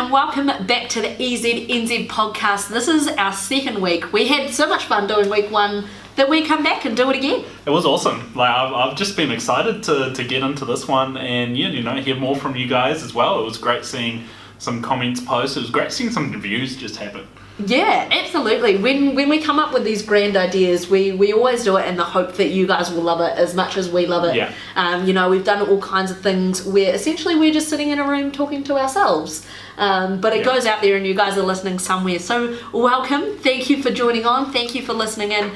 and welcome back to the EZNZ Podcast. This is our second week. We had so much fun doing week one that we come back and do it again. It was awesome. I've just been excited to get into this one and hear more from you guys as well. It was great seeing some comments posted. It was great seeing some reviews just happen. Yeah, absolutely. When we come up with these grand ideas, we always do it in the hope that you guys will love it as much as we love it. Yeah. We've done all kinds of things where essentially we're just sitting in a room talking to ourselves. But it goes out there and you guys are listening somewhere. So welcome. Thank you for joining on. Thank you for listening in.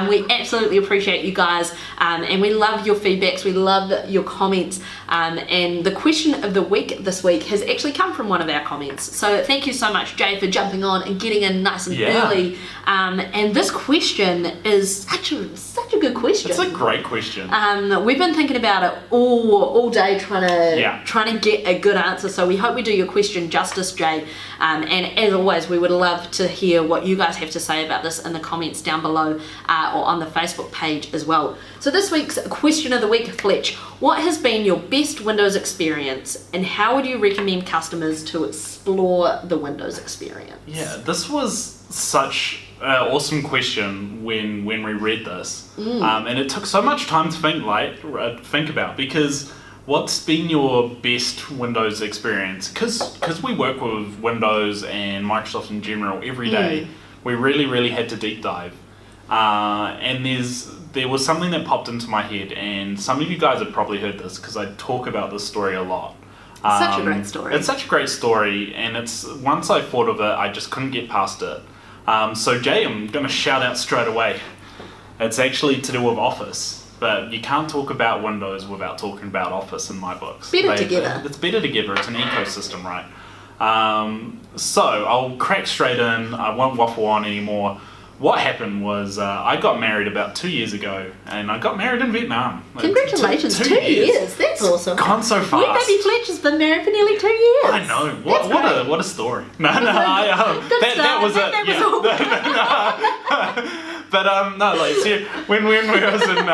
We absolutely appreciate you guys. And we love your feedbacks. We love your comments. And the question of the week this week has actually come from one of our comments. So thank you so much, Jay, for jumping on and getting in nice and early. And this question is such a good question. It's a great question. We've been thinking about it all day trying to get a good answer. So we hope we do your question justice, Jay. And as always, we would love to hear what you guys have to say about this in the comments down below or on the Facebook page as well. So this week's question of the week, Fletch, what has been your best Windows experience and how would you recommend customers to explore the Windows experience? Yeah, this was such an awesome question when we read this. And it took so much time to think about, because what's been your best Windows experience? Because we work with Windows and Microsoft in general every day, we really had to deep dive. And there was something that popped into my head, and some of you guys have probably heard this because I talk about this story a lot. Such a great story. It's such a great story, and it's once I thought of it, I just couldn't get past it. So Jay, I'm going to shout out straight away. It's actually to do with Office, but you can't talk about Windows without talking about Office in my books. Better together. It's better together. It's an ecosystem, right? So I'll crack straight in. I won't waffle on anymore. What happened was I got married about 2 years ago, and I got married in Vietnam. Congratulations, 2 years. That's awesome. Gone so fast. Wee baby Fletch has been married for nearly 2 years. I know. What a story. That was it. But when we was in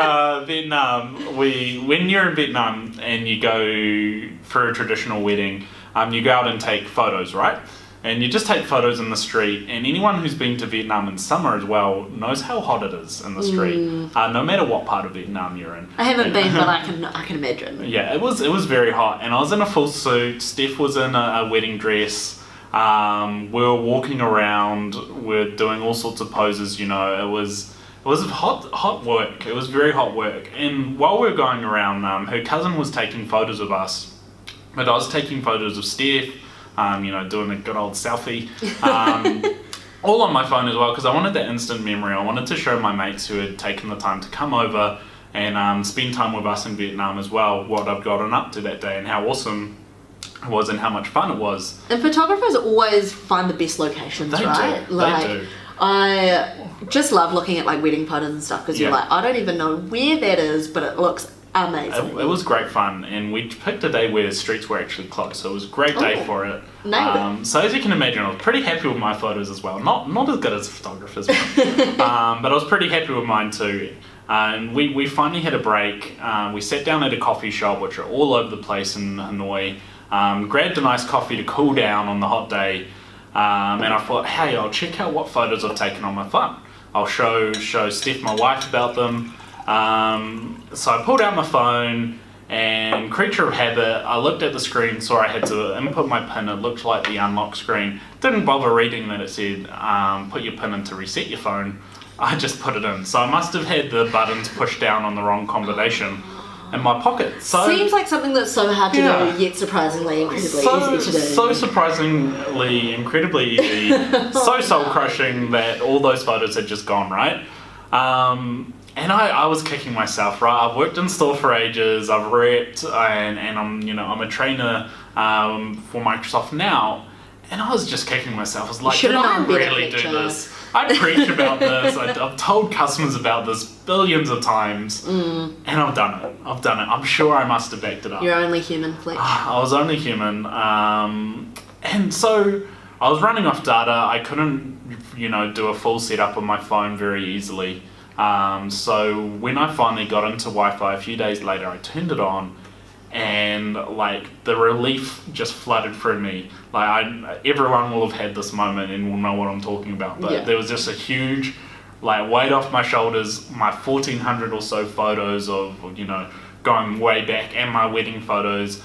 Vietnam, when you're in Vietnam and you go for a traditional wedding, you go out and take photos, right? And you just take photos in the street, and anyone who's been to Vietnam in summer as well knows how hot it is in the street, no matter what part of Vietnam you're in. I haven't been, but I can imagine. Yeah, it was very hot, and I was in a full suit. Steph was in a wedding dress. We were walking around. We're doing all sorts of poses. It was hot work. It was very hot work. And while we were going around, her cousin was taking photos of us, but I was taking photos of Steph. Doing a good old selfie, all on my phone as well, because I wanted that instant memory. I wanted to show my mates who had taken the time to come over and spend time with us in Vietnam as well, what I've gotten up to that day and how awesome it was and how much fun it was. And photographers always find the best locations, right? They do. I just love looking at wedding photos and stuff, because you're like, I don't even know where that is, but it looks amazing. It was great fun, and we picked a day where the streets were actually closed, so it was a great day for it. So as you can imagine, I was pretty happy with my photos as well. Not as good as photographers, but I was pretty happy with mine too. And we finally had a break. We sat down at a coffee shop, which are all over the place in Hanoi. Grabbed a nice coffee to cool down on the hot day, and I thought, hey, I'll check out what photos I've taken on my phone. I'll show Steph, my wife, about them. So I pulled out my phone, and creature of habit, I looked at the screen, saw I had to input my PIN. It looked like the unlock screen. Didn't bother reading that it said, put your PIN in to reset your phone. I just put it in. So I must have had the buttons pushed down on the wrong combination in my pocket. So seems like something that's so hard to do, yet surprisingly incredibly easy to do. So surprisingly incredibly easy. So soul-crushing that all those photos had just gone, right? And I was kicking myself, right? I've worked in store for ages, I've repped, and I'm a trainer for Microsoft now, and I was just kicking myself. I was like, did I really do this? I preach about this, I've told customers about this billions of times, and I've done it. I'm sure I must have backed it up. You're only human, Fletch. I was only human, and so I was running off data. I couldn't, do a full setup on my phone very easily. So when I finally got into Wi-Fi a few days later, I turned it on, and like the relief just flooded through me. Like everyone will have had this moment and will know what I'm talking about, but there was just a huge like weight off my shoulders. My 1,400 or so photos of, you know, going way back, and my wedding photos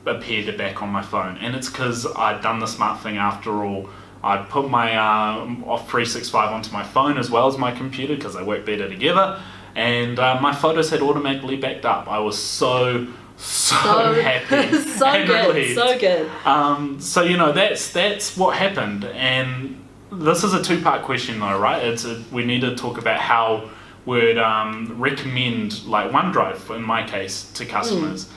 appeared back on my phone, and it's because I'd done the smart thing after all. I'd put my off 365 onto my phone as well as my computer because they work better together, and my photos had automatically backed up. I was so happy. So good. So you know, that's what happened, and this is a two-part question though, right? We need to talk about how we'd recommend like OneDrive in my case to customers.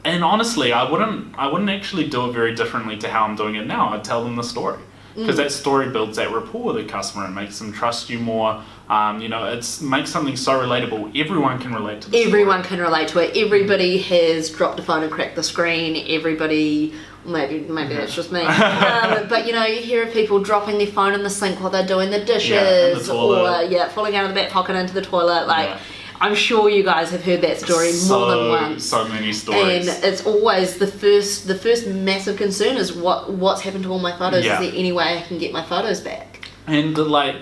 And honestly, I wouldn't actually do it very differently to how I'm doing it now. I'd tell them the story, because that story builds that rapport with the customer and makes them trust you more. You know, makes something so relatable. Everyone can relate to the Everyone can relate to it. Everybody has dropped the phone and cracked the screen. Everybody, maybe that's just me. But you know, you hear of people dropping their phone in the sink while they're doing the dishes, or falling out of the back pocket into the toilet. Like, I'm sure you guys have heard that story more than once. So many stories. And it's always the first massive concern is what's happened to all my photos. Is there any way I can get my photos back? And like,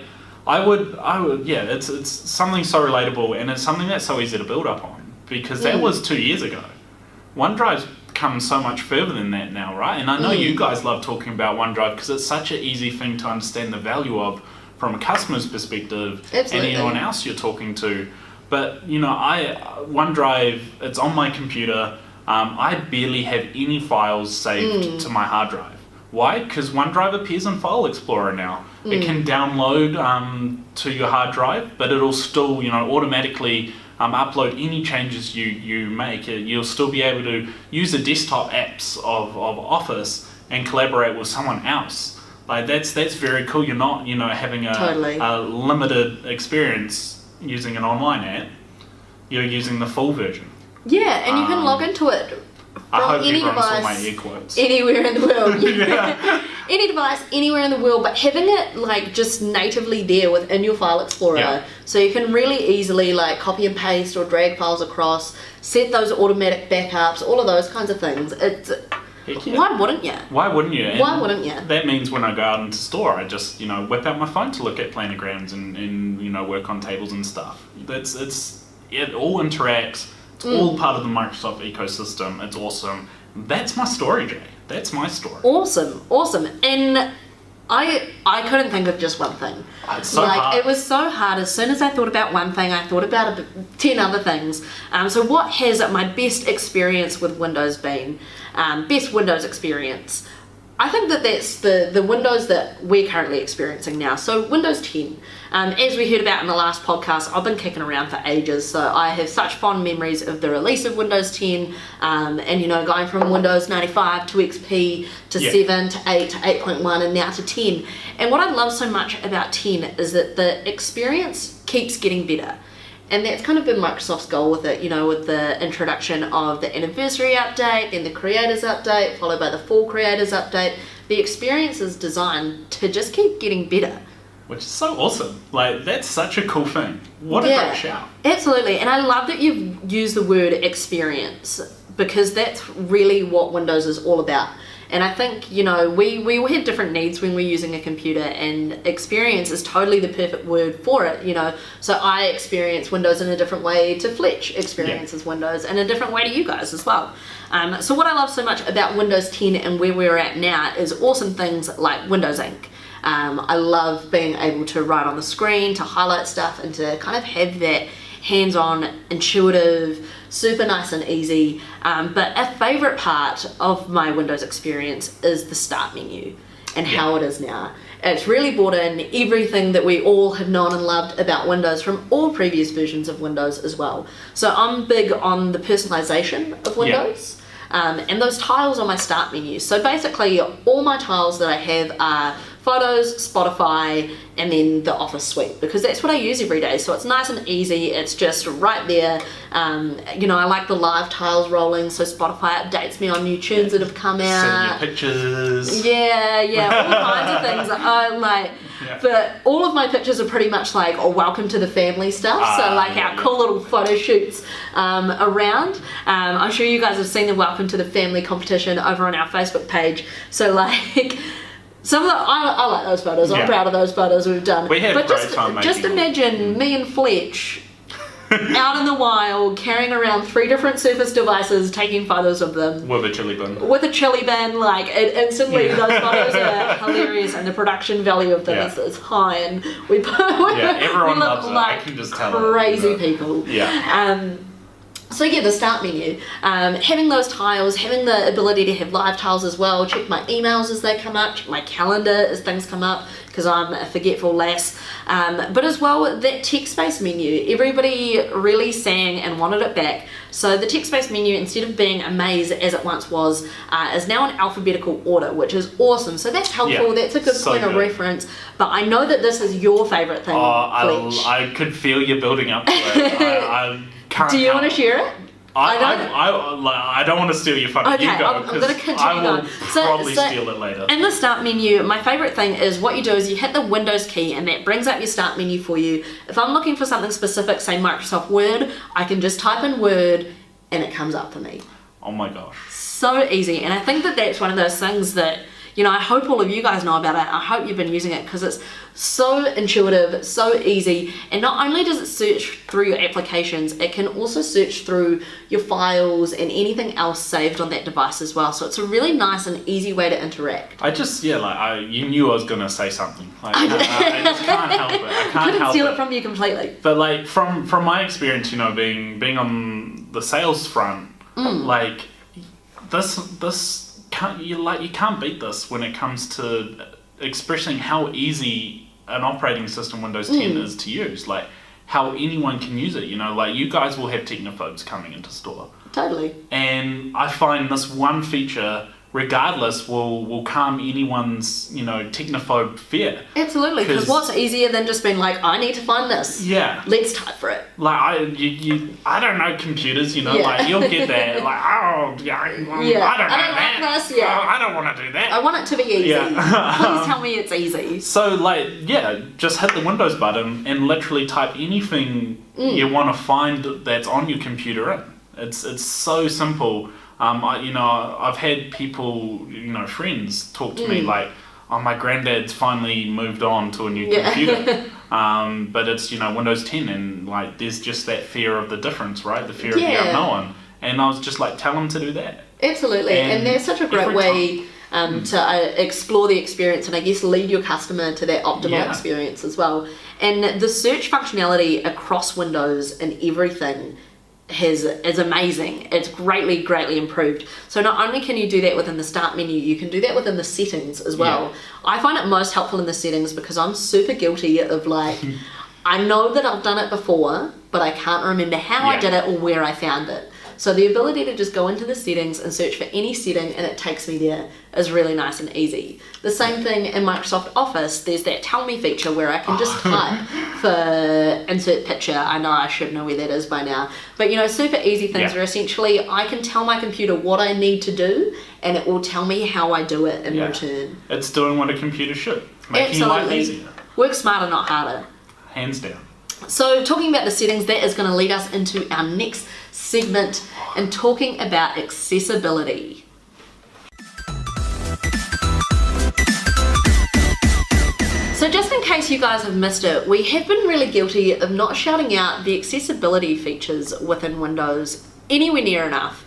I would, it's something so relatable, and it's something that's so easy to build up on, because that was 2 years ago. OneDrive's come so much further than that now, right? And I know you guys love talking about OneDrive because it's such an easy thing to understand the value of from a customer's perspective. Absolutely. And anyone else you're talking to. But, you know, OneDrive, it's on my computer. I barely have any files saved to my hard drive. Why? Because OneDrive appears in File Explorer now. It can download to your hard drive, but it'll still, you know, automatically upload any changes you make. You'll still be able to use the desktop apps of Office and collaborate with someone else. Like, that's very cool. You're not, you know, having a limited experience using an online app. You're using the full version. Yeah, and you can log into it from any device anywhere in the world. Any device anywhere in the world, but having it like just natively there within your File Explorer, so you can really easily like copy and paste or drag files across, set those automatic backups, all of those kinds of things. Why wouldn't you? Why wouldn't you? And why wouldn't you? That means when I go out into store, I just, you know, whip out my phone to look at planograms and you know, work on tables and stuff. It all interacts. It's all part of the Microsoft ecosystem. It's awesome. That's my story, Jay. That's my story. Awesome. And I couldn't think of just one thing. It's so hard. It was so hard. As soon as I thought about one thing, I thought about 10 other things. So what has my best experience with Windows been? Best Windows experience. I think that's the Windows that we're currently experiencing now. So Windows 10, as we heard about in the last podcast, I've been kicking around for ages. So I have such fond memories of the release of Windows 10, and you know, going from Windows 95 to XP to 7 to 8 to 8.1 and now to 10. And what I love so much about 10 is that the experience keeps getting better. And that's kind of been Microsoft's goal with it, you know, with the introduction of the anniversary update, then the creators update, followed by the full creators update. The experience is designed to just keep getting better. Which is so awesome. Like, that's such a cool thing. What a great shout. Absolutely. And I love that you've used the word experience, because that's really what Windows is all about. And I think, you know, we all have different needs when we're using a computer, and experience is totally the perfect word for it, you know. So I experience Windows in a different way to Fletch experiences Windows, and a different way to you guys as well. So what I love so much about Windows 10 and where we're at now is awesome things like Windows Ink. I love being able to write on the screen, to highlight stuff, and to kind of have that hands-on, intuitive, super nice and easy. But a favorite part of my Windows experience is the start menu and how it is now. It's really brought in everything that we all have known and loved about Windows from all previous versions of Windows as well. So I'm big on the personalization of Windows. And those tiles on my start menu. So basically all my tiles that I have are Photos, Spotify, and then the Office suite, because that's what I use every day. So it's nice and easy. It's just right there. You know, I like the live tiles rolling, so Spotify updates me on new tunes that have come out. Send you pictures. Yeah, all kinds of things. but all of my pictures are pretty much like welcome to the family stuff. So our cool little photo shoots around. I'm sure you guys have seen the welcome to the family competition over on our Facebook page. So like some of the, I like those photos. I'm proud of those photos we've done. We had great time making just imagine me and Fletch out in the wild, carrying around 3 different Surface devices, taking photos of them. With a chili bin. Like, instantly those photos are hilarious, and the production value of them is high, and everyone we loves look it. like I can just tell crazy people. Yeah. So yeah, the start menu, having those tiles, having the ability to have live tiles as well, check my emails as they come up, check my calendar as things come up, because I'm a forgetful lass, but as well that text-based menu, everybody really sang and wanted it back. So the text-based menu, instead of being a maze as it once was, is now in alphabetical order, which is awesome. So that's helpful, that's a good point of reference, but I know that this is your favourite thing, Fletch. I could feel you building up to it. Do you want to share it? I don't want to steal your fun. Okay, you go, I'm going to continue I will going. probably steal it later. In the start menu, my favourite thing is what you do is you hit the Windows key and that brings up your start menu for you. If I'm looking for something specific, say Microsoft Word, I can just type in Word and it comes up for me. Oh my gosh. So easy, and I think that that's one of those things that, you know, I hope all of you guys know about it. I hope you've been using it because it's so intuitive, so easy, and not only does it search through your applications, it can also search through your files and anything else saved on that device as well. So it's a really nice and easy way to interact. You knew I was going to say something. I just can't help it. I can't couldn't help steal it it from you completely. But like from my experience, you know, being on the sales front, like this. You can't beat this when it comes to expressing how easy an operating system Windows 10 is to use, like how anyone can use it. You know, like you guys will have technophobes coming into store. Totally. And I find this one feature, regardless, will calm anyone's, you know, technophobe fear. Absolutely, because what's easier than just being like, I need to find this. Yeah. Let's type for it. Like I don't know computers, you know, like you'll get that, like I don't know that. Like this, I don't want to do that. I want it to be easy. Yeah. Please tell me it's easy. So just hit the Windows button and literally type anything you want to find that's on your computer in. It's so simple. I've had people, you know, friends talk to me like, oh, my granddad's finally moved on to a new computer. But it's, you know, Windows 10, and like there's just that fear of the difference, right? The fear of the unknown. And I was just like, tell them to do that. Absolutely. And that's such a great way to explore the experience and I guess lead your customer to that optimal experience as well. And the search functionality across Windows and everything is amazing. It's greatly improved. So not only can you do that within the start menu, you can do that within the settings as well. I find it most helpful in the settings because I'm super guilty of like, I know that I've done it before, but I can't remember how I did it or where I found it. So the ability to just go into the settings and search for any setting and it takes me there is really nice and easy. The same thing in Microsoft Office, there's that tell me feature where I can just type for insert picture. I know I should know where that is by now. But you know, super easy things where essentially I can tell my computer what I need to do and it will tell me how I do it in return. It's doing what a computer should, making life easier. Work smarter, not harder. Hands down. So talking about the settings, that is going to lead us into our next segment and talking about accessibility. So just in case you guys have missed it, we have been really guilty of not shouting out the accessibility features within Windows anywhere near enough.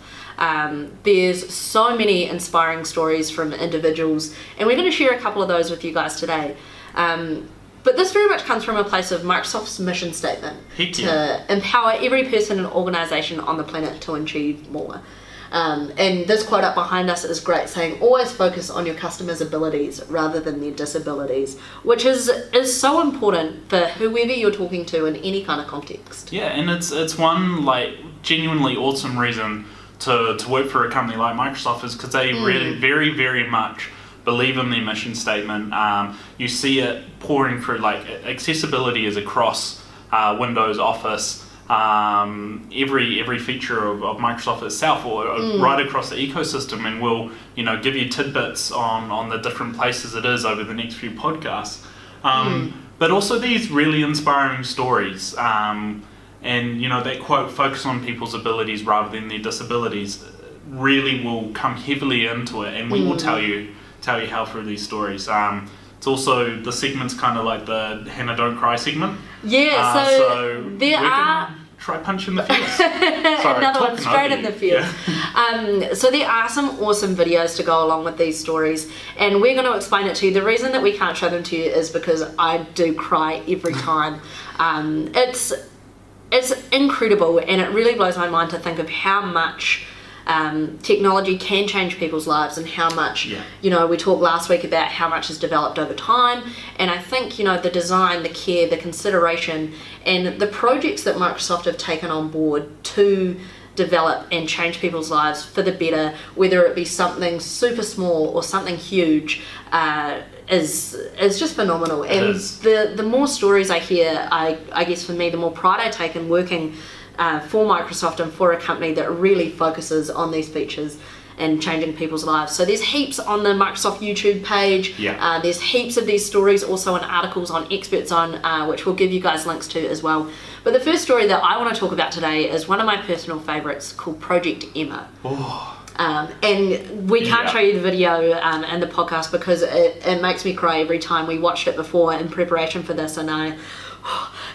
There's so many inspiring stories from individuals, and we're going to share a couple of those with you guys today. But this very much comes from a place of Microsoft's mission statement to empower every person and organisation on the planet to achieve more. And this quote up behind us is great, saying always focus on your customers' abilities rather than their disabilities, which is so important for whoever you're talking to in any kind of context. Yeah, and it's one like genuinely awesome reason to work for a company like Microsoft is because they really very, very much believe in their mission statement. You see it pouring through, like accessibility is across Windows, Office, every feature of Microsoft itself, or right across the ecosystem, and we'll give you tidbits on the different places it is over the next few podcasts. But also these really inspiring stories. And, you know, that quote, focus on people's abilities rather than their disabilities, really will come heavily into it, and we will tell you how through these stories. It's also, the segment's kind of like the Hannah Don't Cry segment. Yeah, so there are... Try punch in the face. Sorry, another one straight in the face. Yeah. So there are some awesome videos to go along with these stories, and we're going to explain it to you. The reason that we can't show them to you is because I do cry every time. It's incredible, and it really blows my mind to think of how much technology can change people's lives, and how much, you know, we talked last week about how much has developed over time. And I think, you know, the design, the care, the consideration, and the projects that Microsoft have taken on board to develop and change people's lives for the better, whether it be something super small or something huge, is just phenomenal. And the more stories I hear, I guess for me, the more pride I take in working for Microsoft and for a company that really focuses on these features and changing people's lives. So there's heaps on the Microsoft YouTube page. There's heaps of these stories also in articles on Expert Zone, which we'll give you guys links to as well. But the first story that I want to talk about today is one of my personal favorites, called Project Emma. And we can't show you the video and the podcast because it makes me cry every time. We watched it before in preparation for this, and I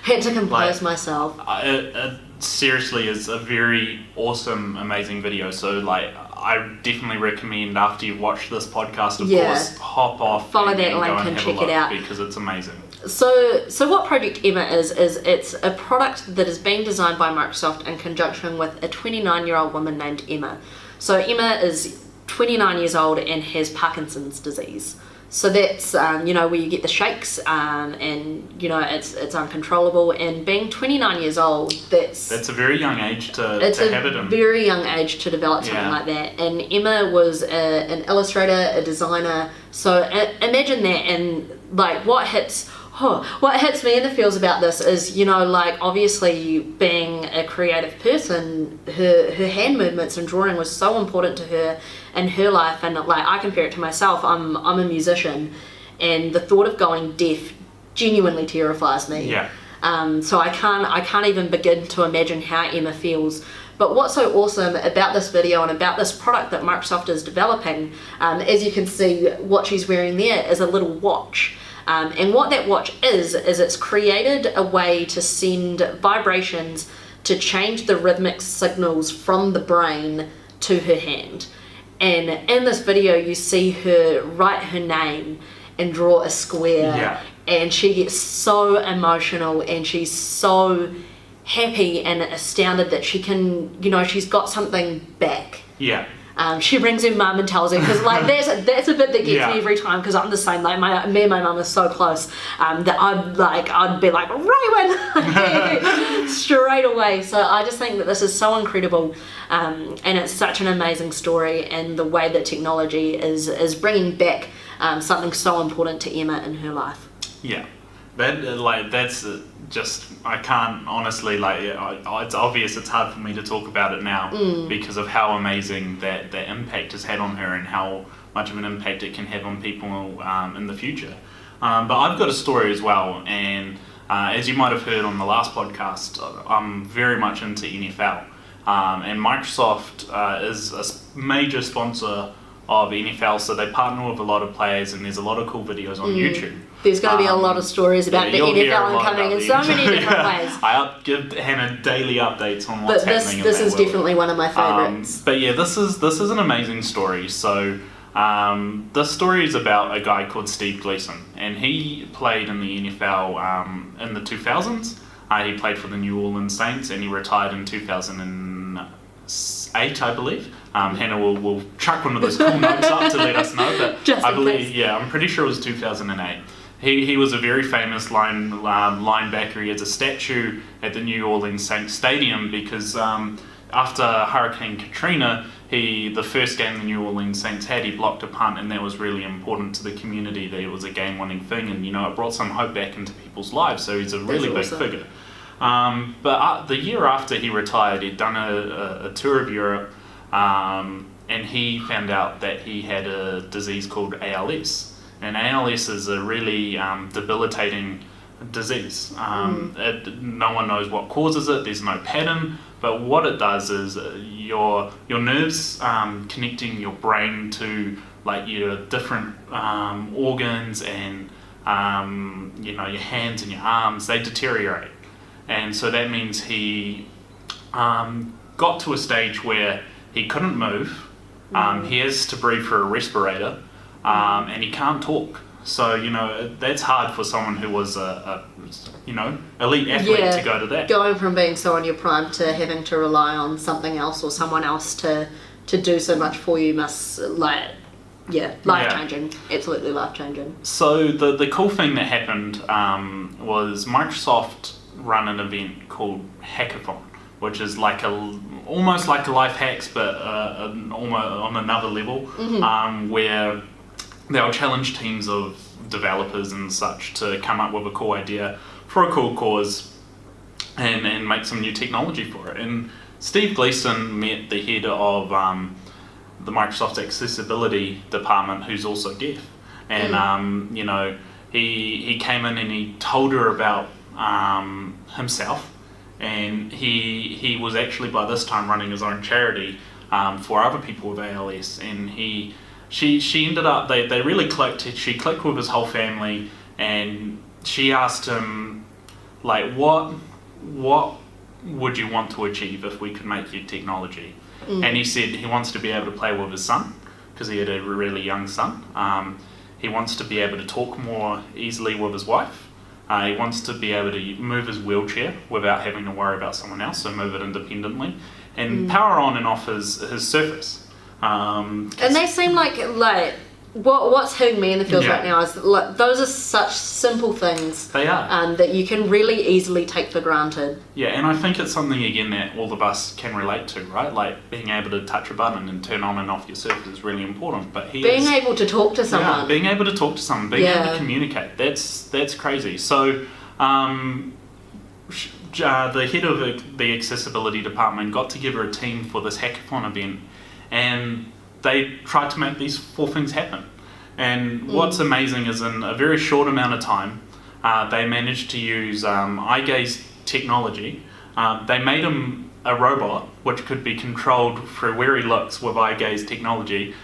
had to compose myself. It seriously is a very awesome, amazing video. So I definitely recommend, after you've watched this podcast, of course, hop off, follow that link and check it out, because it's amazing. So what Project Emma is it's a product that is being designed by Microsoft in conjunction with a 29-year-old woman named Emma. So Emma is 29 years old and has Parkinson's disease. So that's, you know, where you get the shakes, and, you know, it's uncontrollable. And being 29 years old, that's a very young age to have it in. Very young age to develop something like that. And Emma was an illustrator, a designer. So imagine that. And like what hits me in the feels about this is, you know, like obviously being a creative person, her hand movements and drawing was so important to her in her life. And like I compare it to myself, I'm a musician, and the thought of going deaf genuinely terrifies me. So I can't even begin to imagine how Emma feels. But what's so awesome about this video and about this product that Microsoft is developing, as you can see, what she's wearing there is a little watch. And what that watch is it's created a way to send vibrations to change the rhythmic signals from the brain to her hand. And in this video, you see her write her name and draw a square. And she gets so emotional, and she's so happy and astounded that she can, you know, she's got something back. She rings her mum and tells her, because like that's a bit that gets me every time, because I'm the same. Like me and my mum are so close that I'd be like, Raywin, straight away. So I just think that this is so incredible, and it's such an amazing story, and the way that technology is bringing back something so important to Emma in her life. That's just, I can't honestly, it's obvious it's hard for me to talk about it now because of how amazing that impact has had on her, and how much of an impact it can have on people in the future. But I've got a story as well, and as you might have heard on the last podcast, I'm very much into NFL, and Microsoft is a major sponsor of NFL, so they partner with a lot of players, and there's a lot of cool videos on YouTube. There's going to be a lot of stories about the NFL incoming in so many different ways. I give Hannah daily updates on what's happening in that This is definitely one of my favourites. But yeah, this is an amazing story. So this story is about a guy called Steve Gleason, and he played in the NFL in the 2000s. He played for the New Orleans Saints, and he retired in 2008, I believe. Hannah will chuck one of those cool notes up to let us know, but I believe, I'm pretty sure it was 2008. He was a very famous linebacker. He has a statue at the New Orleans Saints Stadium because after Hurricane Katrina, the first game the New Orleans Saints had, he blocked a punt, and that was really important to the community. That it was a game-winning thing, and it brought some hope back into people's lives. So he's a really big figure. But the year after he retired, he'd done a tour of Europe, and he found out that he had a disease called ALS. And ALS is a really debilitating disease. No one knows what causes it. There's no pattern, but what it does is your nerves connecting your brain to like your different organs and your hands and your arms, they deteriorate. And so that means he got to a stage where he couldn't move. He has to breathe through a respirator, and he can't talk. So, that's hard for someone who was a elite athlete to go to that. Going from being so on your prime to having to rely on something else or someone else to do so much for you must, life-changing. Absolutely life-changing. So the cool thing that happened was Microsoft run an event called Hackathon, which is like almost like a life hacks, but almost on another level, where they'll challenge teams of developers and such to come up with a cool idea for a cool cause and make some new technology for it. And Steve Gleason met the head of the Microsoft Accessibility Department, who's also deaf. And, he came in and he told her about himself. And he was actually by this time running his own charity for other people with ALS. And she ended up, they really clicked. She clicked with his whole family, and she asked him, like, what would you want to achieve if we could make your technology? And he said he wants to be able to play with his son, because he had a really young son. He wants to be able to talk more easily with his wife. He wants to be able to move his wheelchair without having to worry about someone else, so move it independently, and power on and off his Surface. And they seem like what's hitting me in the feels right now is like those are such simple things. They are. That you can really easily take for granted. Yeah, and I think it's something again that all of us can relate to, right? Like being able to touch a button and turn on and off your Surface is really important. But being able to talk to someone. Yeah, being able to talk to someone, being able to communicate, that's crazy. So the head of the accessibility department got together a team for this hackathon event, and they tried to make these 4 things happen. And what's amazing is in a very short amount of time, they managed to use eye gaze technology. They made him a robot which could be controlled through where he looks with eye gaze technology,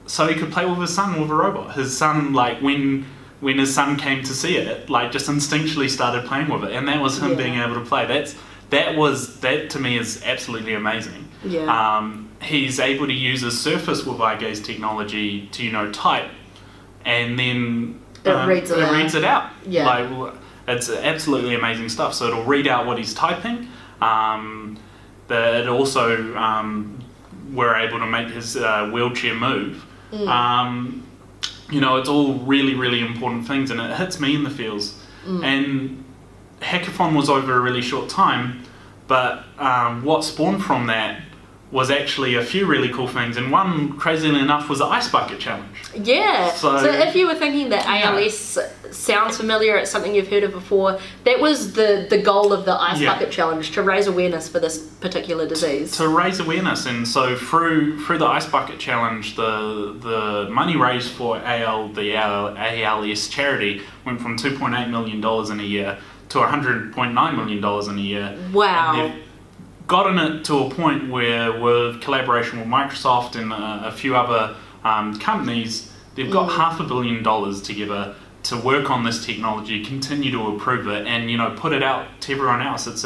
so he could play with his son with a robot. His son, like when his son came to see it, like just instinctually started playing with it, and that was him being able to play. That to me is absolutely amazing. Yeah. He's able to use his Surface with eye gaze technology to type, and then it reads it out. Yeah. Like, it's absolutely amazing stuff. So it'll read out what he's typing. It also we're able to make his wheelchair move. It's all really, really important things, and it hits me in the feels. And Hackathon was over a really short time, but what spawned from that was actually a few really cool things, and one, crazily enough, was the Ice Bucket Challenge. Yeah, so if you were thinking that ALS sounds familiar, it's something you've heard of before, that was the goal of the Ice Bucket Challenge, to raise awareness for this particular disease. To raise awareness, and so through the Ice Bucket Challenge, the money raised for the ALS charity went from $2.8 million in a year to $100.9 million in a year. Wow. Gotten it to a point where, with collaboration with Microsoft and a few other companies, they've got $500 million together to work on this technology, continue to improve it, and put it out to everyone else. It's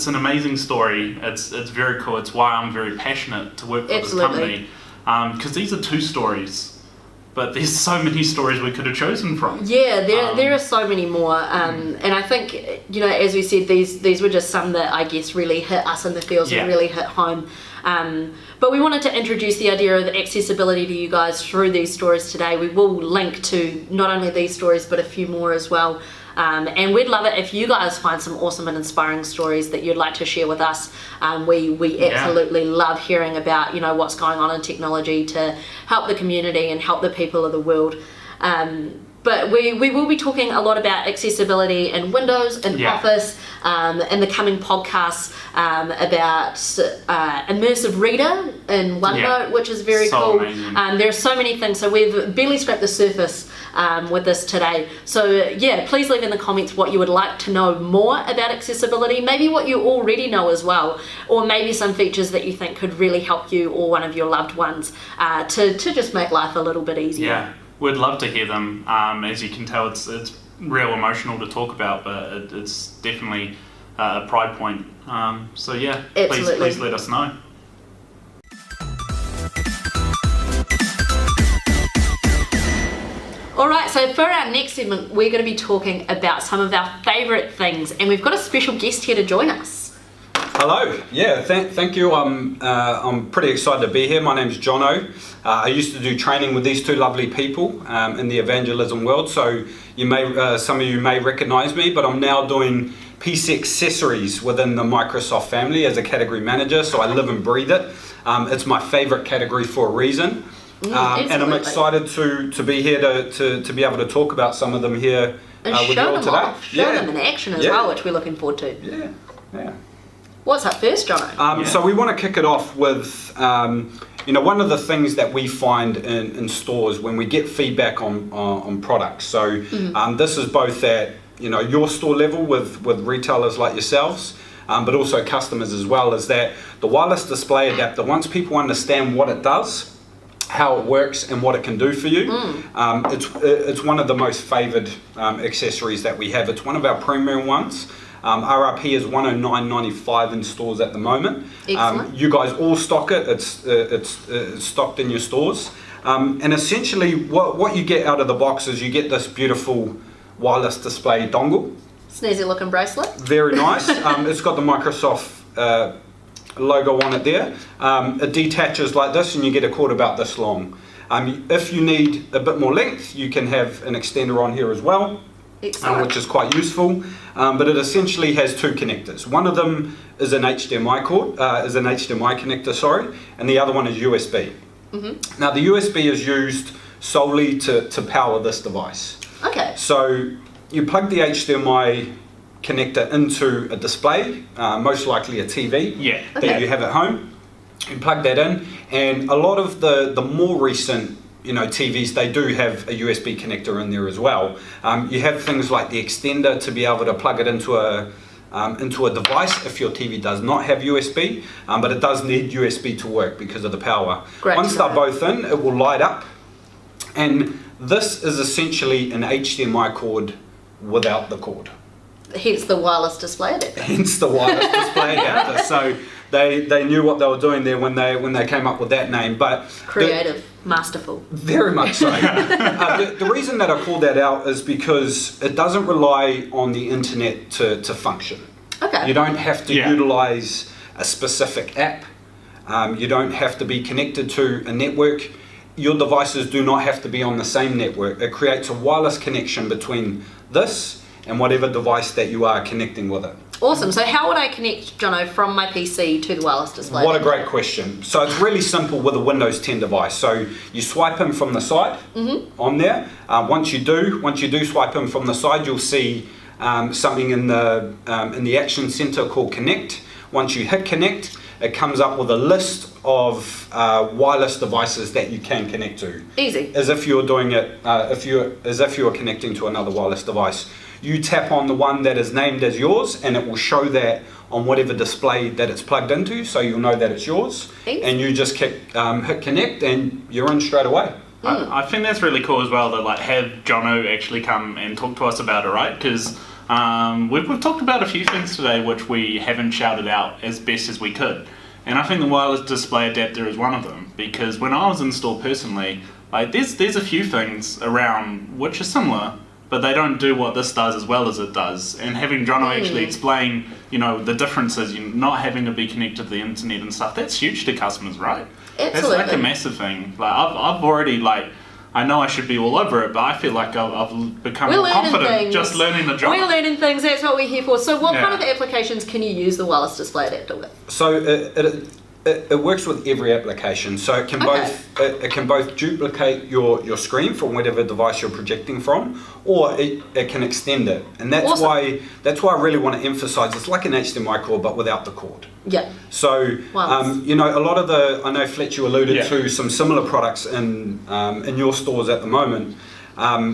an amazing story. It's very cool. It's why I'm very passionate to work for this company, because these are 2 stories. But there's so many stories we could have chosen from. Yeah, there are so many more. And I think, as we said, these were just some that I guess really hit us in the feels and really hit home. But we wanted to introduce the idea of accessibility to you guys through these stories today. We will link to not only these stories, but a few more as well. And we'd love it if you guys find some awesome and inspiring stories that you'd like to share with us. We absolutely love hearing about what's going on in technology to help the community and help the people of the world. but we will be talking a lot about accessibility in Windows and Office in the coming podcasts about immersive reader in OneNote, which is very cool. There are so many things, so we've barely scratched the surface with this today. So please leave in the comments what you would like to know more about accessibility, maybe what you already know as well, or maybe some features that you think could really help you or one of your loved ones to just make life a little bit easier. Yeah, we'd love to hear them. As you can tell, it's real emotional to talk about, but it's definitely a pride point. Please let us know. Alright, so for our next segment, we're going to be talking about some of our favourite things, and we've got a special guest here to join us. Hello, thank you. I'm pretty excited to be here. My name's Jono. I used to do training with these two lovely people in the evangelism world, so some of you may recognise me, but I'm now doing PC accessories within the Microsoft family as a category manager, so I live and breathe it. It's my favourite category for a reason. And I'm excited to be here to be able to talk about some of them here with you all today. Show them in action as well, which we're looking forward to. Yeah. What's up first, Jono? So we want to kick it off with, one of the things that we find in stores when we get feedback on products. So this is both at your store level with retailers like yourselves, but also customers as well, is that the wireless display adapter, once people understand what it does, how it works and what it can do for you, it's one of the most favoured accessories that we have. It's one of our premium ones. RRP is $109.95 in stores at the moment. You guys all stock it. It's stocked in your stores. And essentially what you get out of the box is you get this beautiful wireless display dongle. Snazzy looking bracelet. Very nice. It's got the Microsoft logo on it there. It detaches like this and you get a cord about this long. If you need a bit more length, you can have an extender on here as well, which is quite useful. But it essentially has two connectors. One of them is an HDMI connector, and the other one is USB. Now the USB is used solely to power this device. Okay. So you plug the HDMI connector into a display, most likely a TV that you have at home. You plug that in, and a lot of the more recent TVs, they do have a USB connector in there as well. You have things like the extender to be able to plug it into a device if your TV does not have USB, but it does need USB to work because of the power. Once they're both in, it will light up, and this is essentially an HDMI cord without the cord. Hence the wireless display adapter. So they knew what they were doing there when they came up with that name. But creative, masterful. Very much so. The reason that I called that out is because it doesn't rely on the internet to function. Okay. You don't have to utilize a specific app. You don't have to be connected to a network. Your devices do not have to be on the same network. It creates a wireless connection between this and whatever device that you are connecting with it. Awesome. So how would I connect, Jono, from my PC to the wireless display? What a great question. So it's really simple with a Windows 10 device. So you swipe in from the side on there. Once you do swipe in from the side, you'll see something in the Action Center called Connect. Once you hit Connect, it comes up with a list of wireless devices that you can connect to. Easy. As if you're doing it, as if you're connecting to another wireless device. You tap on the one that is named as yours, and it will show that on whatever display that it's plugged into, so you'll know that it's yours. Easy. And you just hit Connect, and you're in straight away. I think that's really cool as well to have Jono actually come and talk to us about it, right? Because we've talked about a few things today which we haven't shouted out as best as we could. And I think the wireless display adapter is one of them, because when I was in store personally, there's a few things around which are similar, but they don't do what this does as well as it does. And having Jono actually explain, the differences, not having to be connected to the internet and stuff, that's huge to customers, right? Absolutely. That's a massive thing. I've already I know I should be all over it, but I feel like I've become more confident just learning the job. We're learning things, that's what we're here for. So what kind of applications can you use the wireless display adapter with? So It works with every application, so it can both duplicate your screen from whatever device you're projecting from, or it can extend it, and that's why I really want to emphasize it's like an HDMI cord but without the cord. Yeah. So you know, a lot of I know Fletch, you alluded to some similar products in your stores at the moment,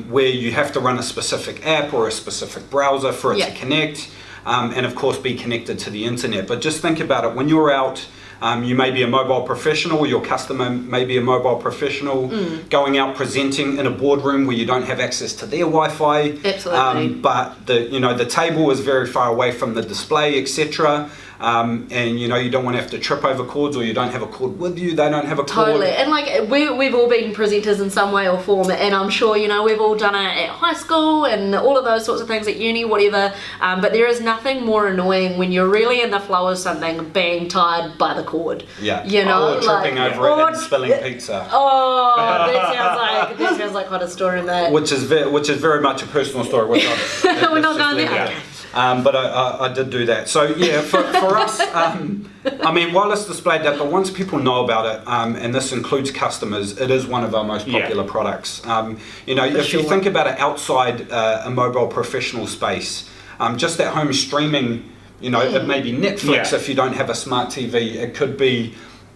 where you have to run a specific app or a specific browser for it to connect, and of course be connected to the internet. But just think about it when you're out. You may be a mobile professional, your customer may be a mobile professional, going out presenting in a boardroom where you don't have access to their Wi-Fi. Absolutely. But the table is very far away from the display, etc. And you don't want to have to trip over cords, or you don't have a cord with you, they don't have a cord. Totally. And like we've all been presenters in some way or form, and I'm sure we've all done it at high school and all of those sorts of things, at uni, whatever, but there is nothing more annoying when you're really in the flow of something being tied by the cord. Yeah. Or tripping over it and spilling pizza. Oh, that sounds like quite a story, mate. Which is very much a personal story. We're not going there. But I did do that. So yeah, for us, I mean, wireless display adapter, once people know about it, and this includes customers, it is one of our most popular products. If you think about it outside a mobile professional space, just at home streaming, it may be Netflix if you don't have a smart TV. It could be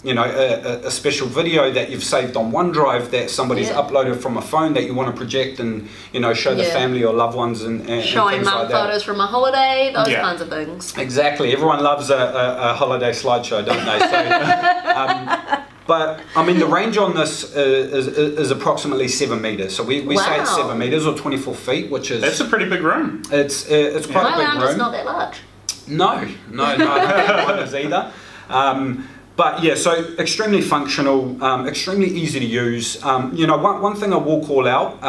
a special video that you've saved on OneDrive that somebody's uploaded from a phone that you want to project and show the family or loved ones and showing things mum like that. photos from a holiday, those kinds of things. Exactly. Everyone loves a holiday slideshow, don't they? So, but I mean, the range on this is approximately 7 meters. So we say it's 7 meters or 24 feet, which is that's a pretty big room. It's quite a big room. My lounge is not that large. No, I don't think mine is either. But yeah, so extremely functional, extremely easy to use. One thing I will call out,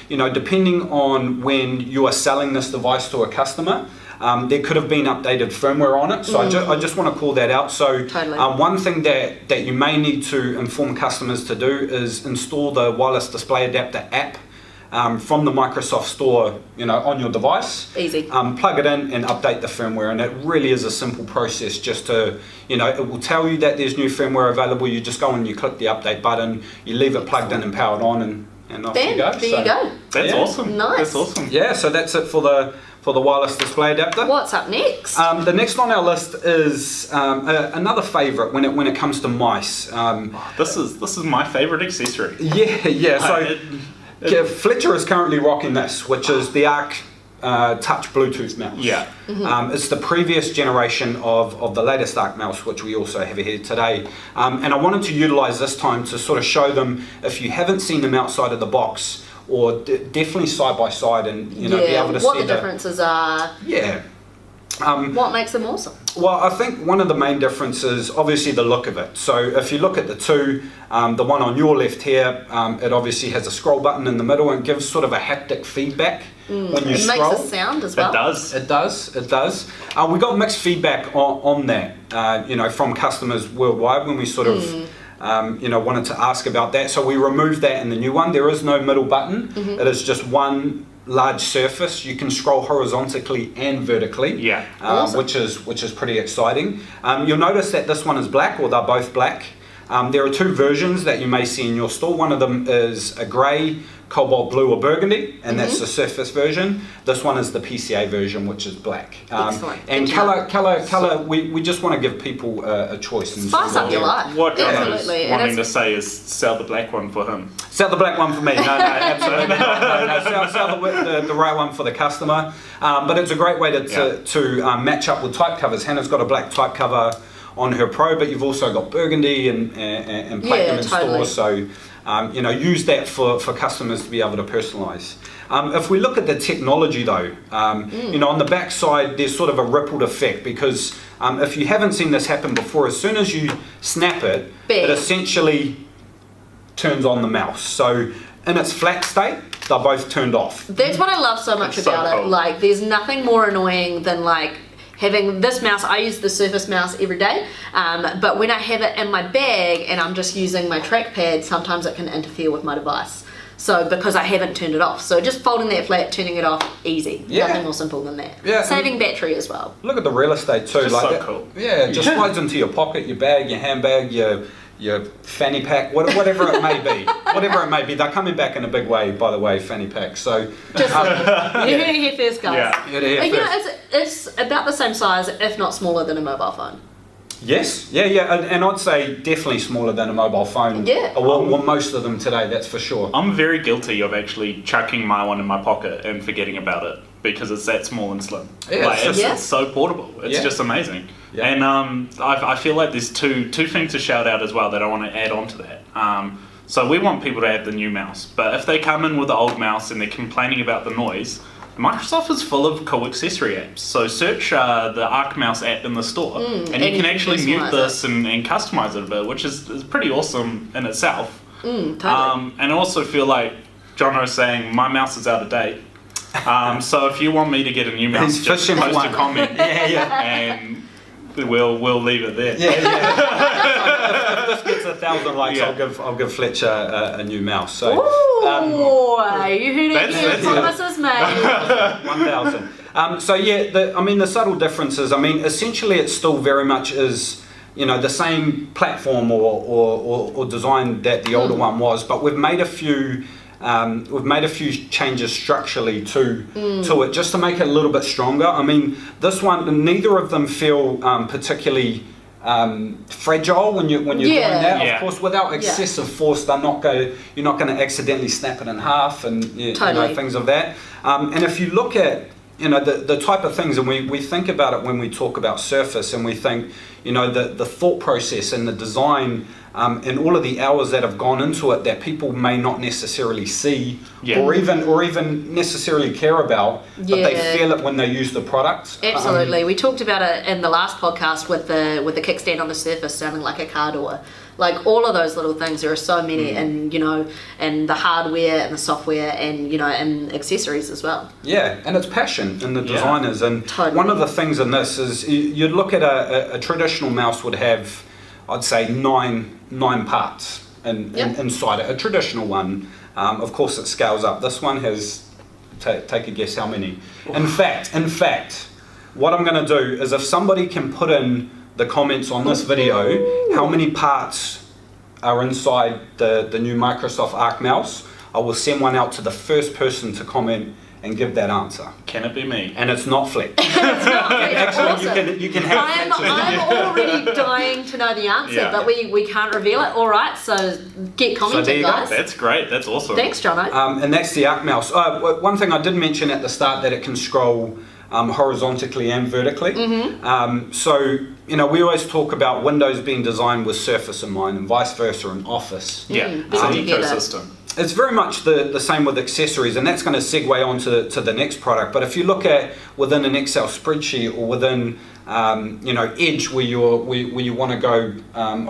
depending on when you are selling this device to a customer, there could have been updated firmware on it. So I just want to call that out. So one thing that you may need to inform customers to do is install the wireless display adapter app from the Microsoft Store, on your device. Easy. Plug it in and update the firmware, and it really is a simple process. Just to, it will tell you that there's new firmware available. You just go and you click the update button, you leave it plugged in and powered on, and off you go. There you go. That's awesome. Nice. That's awesome. Yeah, so that's it for the wireless display adapter. What's up next? The next on our list is another favourite when it comes to mice. This is my favourite accessory. Yeah. So. Fletcher is currently rocking this, which is the Arc Touch Bluetooth mouse. Yeah. It's the previous generation of the latest Arc mouse, which we also have here today. And I wanted to utilise this time to sort of show them, if you haven't seen them outside of the box, or definitely side by side, and be able to see what the differences are. Yeah. What makes them awesome? Well, I think one of the main differences, obviously, the look of it. So if you look at the two, the one on your left here, it obviously has a scroll button in the middle and gives sort of a haptic feedback when you scroll. It makes a sound as well. It does. It does. We got mixed feedback on that, from customers worldwide when we sort of wanted to ask about that. So we removed that in the new one. There is no middle button. It is just one large surface. You can scroll horizontally and vertically, awesome. which is pretty exciting. You'll notice that this one is black, or they're both black. There are two versions that you may see in your store. One of them is a grey, cobalt blue or burgundy, and that's the Surface version. This one is the PCA version, which is black. Excellent. And colour, we just want to give people a choice. Spice up your life. What Absolutely. I was wanting to say is sell the black one for him. Sell the black one for me. No, absolutely not. No, sell the right one for the customer. But it's a great way to match up with type covers. Hannah's got a black type cover on her Pro, but you've also got burgundy and platinum in totally. stores. So, use that for customers to be able to personalise. If we look at the technology though, on the back side, there's sort of a rippled effect, because if you haven't seen this happen before, as soon as you snap it, it essentially turns on the mouse. So in its flat state, they're both turned off. That's what I love so much about it. Cool. Like, there's nothing more annoying than having this mouse. I use the Surface mouse every day, but when I have it in my bag and I'm just using my trackpad, sometimes it can interfere with my device. So because I haven't turned it off. So just folding that flat, turning it off, easy. Yeah. Nothing more simple than that. Yeah. Saving battery as well. Look at the real estate too. Just like so that. cool. Yeah, it just slides into your pocket, your bag, your handbag, your fanny pack, whatever it may be. Whatever it may be. They're coming back in a big way, by the way, fanny packs. So Just you heard it here first, guys. Yeah. You heard it here first. It's about the same size, if not smaller than a mobile phone. Yes, yeah, and I'd say definitely smaller than a mobile phone. Yeah. Well, most of them today, that's for sure. I'm very guilty of actually chucking my one in my pocket and forgetting about it because it's that small and slim. Yeah, Like, it's it's so portable. It's Yeah. just amazing. Yeah. And I feel like there's two things to shout out as well that I want to add on to that. So we want people to have the new mouse, but if they come in with the old mouse and they're complaining about the noise, Microsoft is full of cool accessory apps. So search the Arc Mouse app in the store, and you can actually mute customize this and customize it a bit, which is pretty awesome in itself. Totally. And I also feel like John was saying, my mouse is out of date. So if you want me to get a new mouse, He's just fishing for post a one. comment, Yeah. and we'll leave it there. If this gets 1,000 likes, Yeah. I'll give Fletcher a new mouse. So Ooh, you heard it That's- here. that's- Promises made. 1,000. So yeah, the subtle differences. I mean, essentially, it still very much is, the same platform or design that the older one was, but we've made a few. Changes structurally to it just to make it a little bit stronger. I mean, this one, neither of them feel particularly fragile when you're doing that. Yeah. Of course, without excessive force, you're not going to accidentally snap it in half and Totally. things of that. And if you look at the type of things, and we think about it when we talk about Surface, and we think the thought process and the design. And all of the hours that have gone into it that people may not necessarily see or even necessarily care about, but they feel it when they use the product. Absolutely. We talked about it in the last podcast with the kickstand on the Surface sounding like a car door. Like all of those little things, there are so many, and and the hardware and the software, and and accessories as well. Yeah, and it's passion in the designers. And Totally. one of the things in this is you'd look at a traditional mouse would have, I'd say, nine parts inside it. A traditional one, of course, it scales up. This one has, take a guess how many. In fact, what I'm going to do is if somebody can put in the comments on this video, how many parts are inside the new Microsoft Arc mouse, I will send one out to the first person to comment and give that answer. Can it be me? And it's not Fleck. It's not. Actually, Awesome. you can have I'm Fleck's already dying to know the answer, Yeah. but we can't reveal it. All right, so get commenting, there you go. guys. That's great. That's awesome. Thanks, Jono. And that's the Arc mouse. One thing I did mention at the start that it can scroll horizontally and vertically. So we always talk about Windows being designed with Surface in mind, and vice versa in Office. Yeah, it's better an together. ecosystem. It's very much the same with accessories, and that's going to segue on to the next product. But if you look at within an Excel spreadsheet or within Edge, where you want to go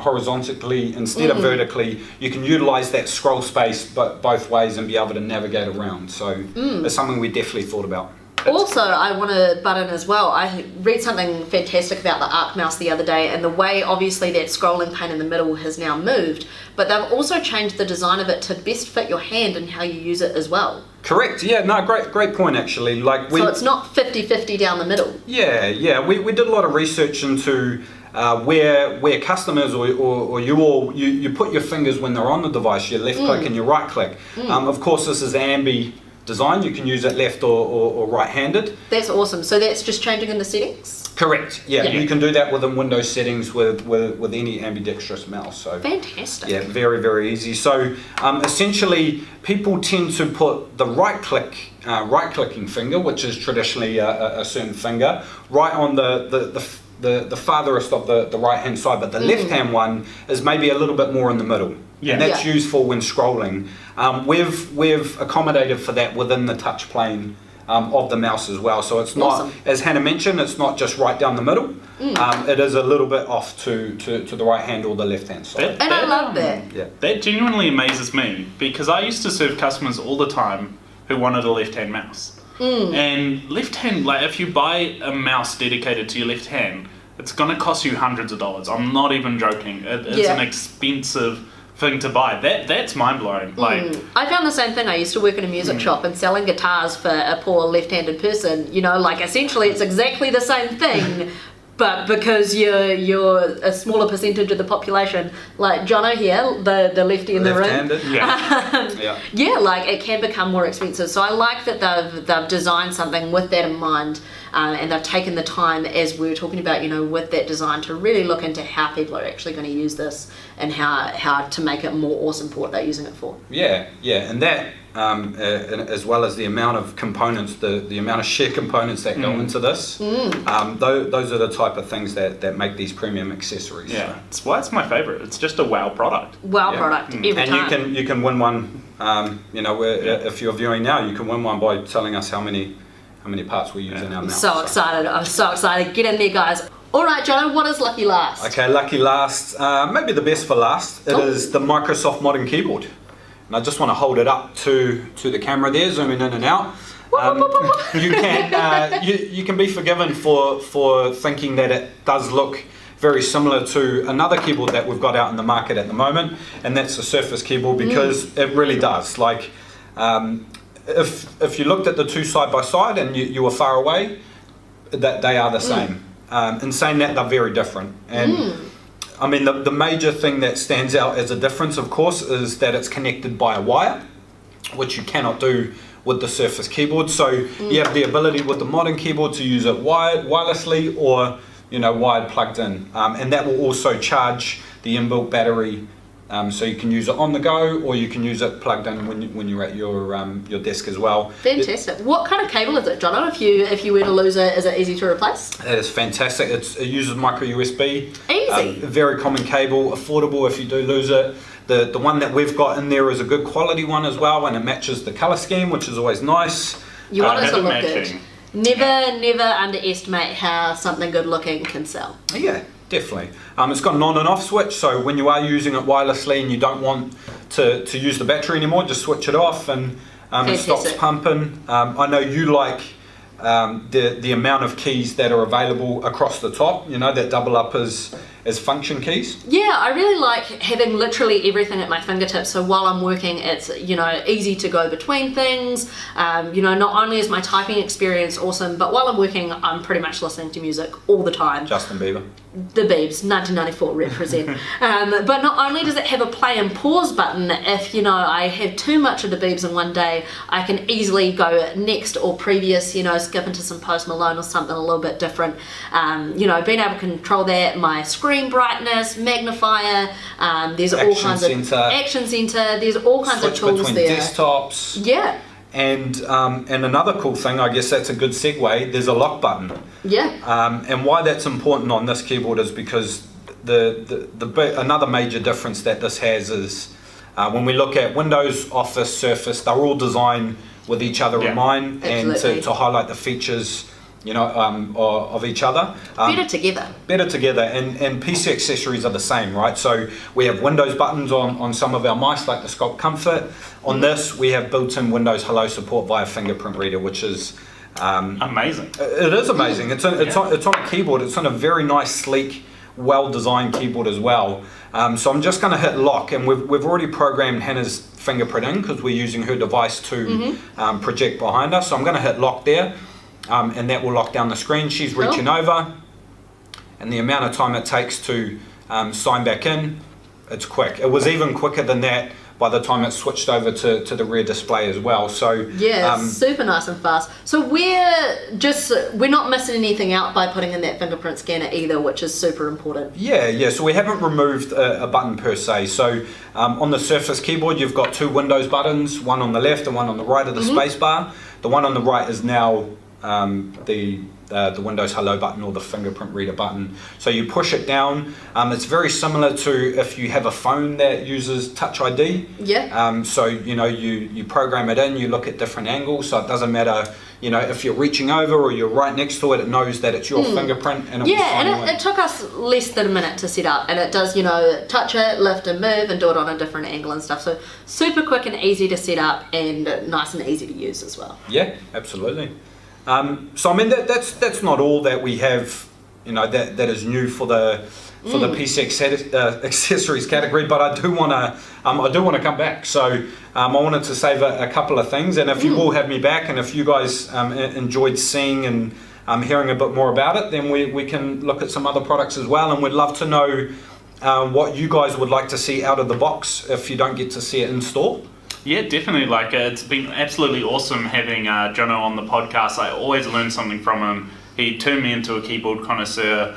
horizontally instead of vertically, you can utilize that scroll space both ways and be able to navigate around. So it's something we definitely thought about. Also, I want to butt in as well. I read something fantastic about the Arc mouse the other day, and the way obviously that scrolling pane in the middle has now moved, but they've also changed the design of it to best fit your hand and how you use it as well. Correct. Yeah. No. Great point. Actually, So it's not 50-50 down the middle. Yeah. We did a lot of research into where customers or you put your fingers when they're on the device, your left click and your right click. Of course, this is ambi design. You can use it left or right-handed. That's awesome. So that's just changing in the settings? Correct. Yeah. Yeah. You can do that within Windows settings with any ambidextrous mouse. So Fantastic. yeah, very, very easy. So essentially, people tend to put the right-clicking finger, which is traditionally a certain finger, right on the farthest of the right-hand side, but the left-hand one is maybe a little bit more in the middle. Yeah. And that's Yeah. useful when scrolling. We've accommodated for that within the touch plane of the mouse as well. So it's not, Awesome. as Hannah mentioned, it's not just right down the middle. It is a little bit off to the right hand or the left hand side. And I love that. Yeah. That genuinely amazes me because I used to serve customers all the time who wanted a left-hand mouse. And left-hand, like if you buy a mouse dedicated to your left hand, it's going to cost you hundreds of dollars. I'm not even joking. It's Yeah. an expensive thing to buy. That's mind blowing. Like, I found the same thing. I used to work in a music shop and selling guitars for a poor left-handed person. You know, like essentially it's exactly the same thing, but because you're a smaller percentage of the population, like Jono here, the lefty in the room. Yeah, like it can become more expensive. So I like that they've designed something with that in mind. And they've taken the time, as we were talking about, you know, with that design to really look into how people are actually going to use this and how to make it more awesome for what they're using it for. Yeah, and that, as well as the amount of components, the amount of sheer components that go into this, those are the type of things that make these premium accessories. Yeah, it's why it's my favourite. It's just a wow product. Product every time. And you can win one, you know, if you're viewing now, you can win one by telling us how many parts we use in our mouth. Excited. I'm so excited. Get in there, guys. All right, Jono, what is lucky last? Okay, lucky last, maybe the best for last. It is the Microsoft Modern Keyboard. And I just want to hold it up to the camera there, zooming in and out. You can be forgiven for thinking that it does look very similar to another keyboard that we've got out in the market at the moment, and that's the Surface keyboard, because it really does. Like, if you looked at the two side by side and you were far away, that they are the same. In saying that, they're very different. And I mean, the major thing that stands out as a difference, of course, is that it's connected by a wire, which you cannot do with the Surface keyboard. So you have the ability with the Modern keyboard to use it wirelessly or, you know, wired plugged in. And that will also charge the inbuilt battery. So you can use it on the go, or you can use it plugged in when you're at your desk as well. Fantastic. What kind of cable is it, Jono? If you were to lose it, is it easy to replace? That is fantastic. It uses micro USB. Easy. Very common cable, affordable if you do lose it. The one that we've got in there is a good quality one as well, and it matches the colour scheme, which is always nice. You want it to look good. Never underestimate how something good looking can sell. Yeah. Definitely. It's got an on and off switch, so when you are using it wirelessly and you don't want to use the battery anymore, just switch it off and it stops pumping. I know you like the amount of keys that are available across the top, you know, that double up as function keys. Yeah, I really like having literally everything at my fingertips, so while I'm working it's, you know, easy to go between things. You know, not only is my typing experience awesome, but while I'm working I'm pretty much listening to music all the time. Justin Bieber. The Biebs, 1994 represent. But not only does it have a play and pause button, if, you know, I have too much of the Biebs in one day, I can easily go next or previous, you know, skip into some Post Malone or something a little bit different. You know, being able to control that, my screen brightness, magnifier, there's all kinds of action center, there's all kinds of tools between there. Desktops. Yeah. And another cool thing, I guess that's a good segue, there's a lock button. Yeah. And why that's important on this keyboard is because another major difference that this has is when we look at Windows, Office, Surface, they're all designed with each other in mind, and to highlight the features, you know, of each other. Better together. And PC accessories are the same, right? So we have Windows buttons on some of our mice, like the Sculpt Comfort. On this, we have built-in Windows Hello support via fingerprint reader, which is amazing. It is amazing. It's on a keyboard. It's on a very nice, sleek, well-designed keyboard as well. So I'm just going to hit lock, and we've already programmed Hannah's fingerprint in because we're using her device to project behind us. So I'm going to hit lock there. And that will lock down the screen. She's reaching over, and the amount of time it takes to sign back in, it's quick. It was even quicker than that by the time it switched over to the rear display as well. So yeah, super nice and fast. So we're not missing anything out by putting in that fingerprint scanner either, which is super important. Yeah. So we haven't removed a button per se. So on the Surface keyboard, you've got two Windows buttons, one on the left and one on the right of the space bar. The one on the right is now the Windows Hello button or the fingerprint reader button. So you push it down. It's very similar to if you have a phone that uses Touch ID. Yeah. So you know you program it in. You look at different angles. So it doesn't matter. You know, if you're reaching over or you're right next to it, it knows that it's your fingerprint. And it took us less than a minute to set up, and it does, you know, touch it, lift and move, and do it on a different angle and stuff. So super quick and easy to set up, and nice and easy to use as well. Yeah, absolutely. So I mean that's not all that we have that is new for the PC accessories category, but I do want to come back. So I wanted to save a couple of things, and if you will have me back, and if you guys enjoyed seeing and hearing a bit more about it, then we can look at some other products as well, and we'd love to know what you guys would like to see out of the box if you don't get to see it in store. Yeah, definitely. Like, it's been absolutely awesome having Jono on the podcast. I always learn something from him. He turned me into a keyboard connoisseur.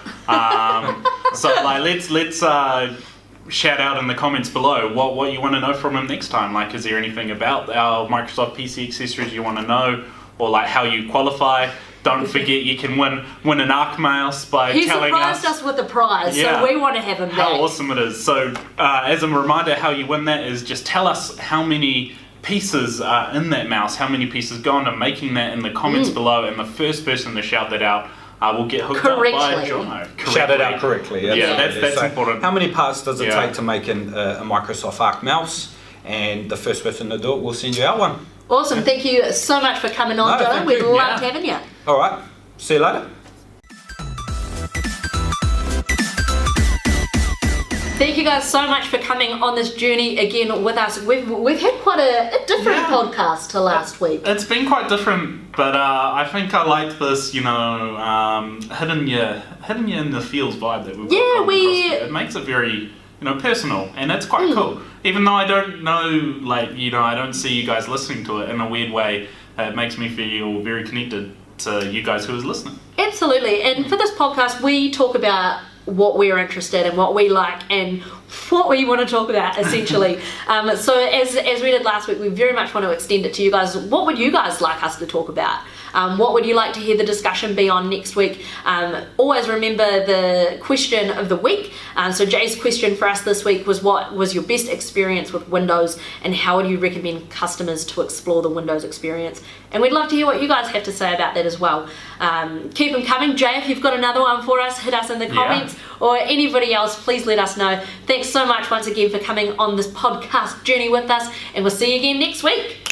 So like, let's shout out in the comments below what you want to know from him next time. Like, is there anything about our Microsoft PC accessories you want to know, or like how you qualify? Don't forget, you can win an Arc mouse by telling us. He surprised us with a prize, so we want to have him back. How awesome it is. So as a reminder, how you win that is just tell us how many pieces are in that mouse, how many pieces go into making that in the comments below, and the first person to shout that out will get hooked up by Jono. Shout it out correctly. Yeah, that's so important. How many parts does it take to make a Microsoft Arc mouse? And the first person to do it will send you out one. Awesome. Thank you so much for coming on, Jono. We loved having you. All right. See you later. Thank you guys so much for coming on this journey again with us. We've had quite a different podcast to last week. It's been quite different, but I think I like this, hitting you in the feels vibe that we've got across here. It makes it very, personal, and it's quite cool. Even though I don't know, I don't see you guys listening to it in a weird way, it makes me feel very connected to you guys who is listening. Absolutely. And for this podcast, we talk about what we're interested in, what we like, and what we want to talk about, essentially. So as we did last week, we very much want to extend it to you guys. What would you guys like us to talk about? What would you like to hear the discussion be on next week? Always remember the question of the week. So Jay's question for us this week was, what was your best experience with Windows, and how would you recommend customers to explore the Windows experience? And we'd love to hear what you guys have to say about that as well. Keep them coming. Jay, if you've got another one for us, hit us in the comments, or anybody else, please let us know. Thanks so much once again for coming on this podcast journey with us, and we'll see you again next week.